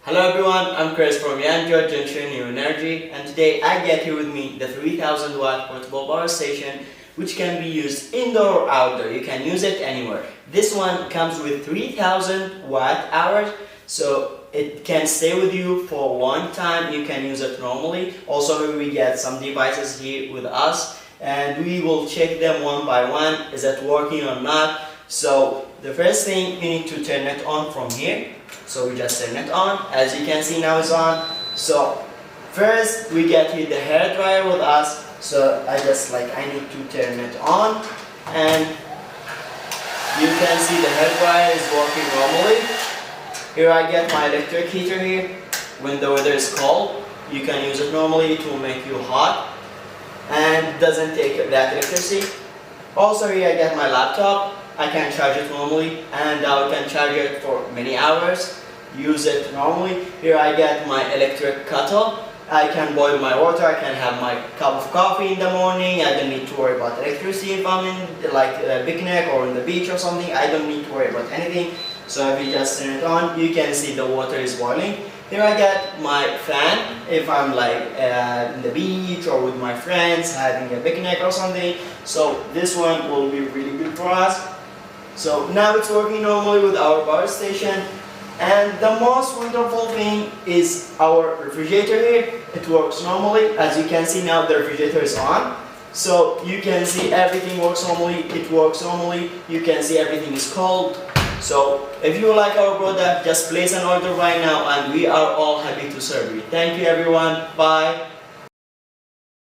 Hello everyone, I'm Chris from Yanjot Junction New Energy, and today I get here with me the 3000 watt portable power station which can be used indoor or outdoor. You can use it anywhere. This one comes with 3000 watt hours, so it can stay with you for a long time. You can use it normally. Also, we get some devices here with us and we will check them one by one. Is it working or not? So the first thing, you need to turn it on from here. So we just turn it on. As you can see, now it's on. So first we get here the hair dryer with us. So I need to turn it on, and you can see the hair dryer is working normally. Here I get my electric heater here. When the weather is cold, you can use it normally. It will make you hot and doesn't take that electricity. Also here I get my laptop. I can charge it normally, and I can charge it for many hours. Use it normally. Here I get my electric kettle. I can boil my water. I can have my cup of coffee in the morning. I don't need to worry about electricity if I'm in a picnic or on the beach or something. I don't need to worry about anything. So if you just turn it on, you can see the water is boiling. Here I get my fan if I'm in the beach or with my friends having a picnic or something. So this one will be really good for us. So now it's working normally with our power station. And the most wonderful thing is our refrigerator here. It works normally. As you can see now, the refrigerator is on. So you can see everything works normally. It works normally. You can see everything is cold. So if you like our product, just place an order right now and we are all happy to serve you. Thank you everyone. Bye.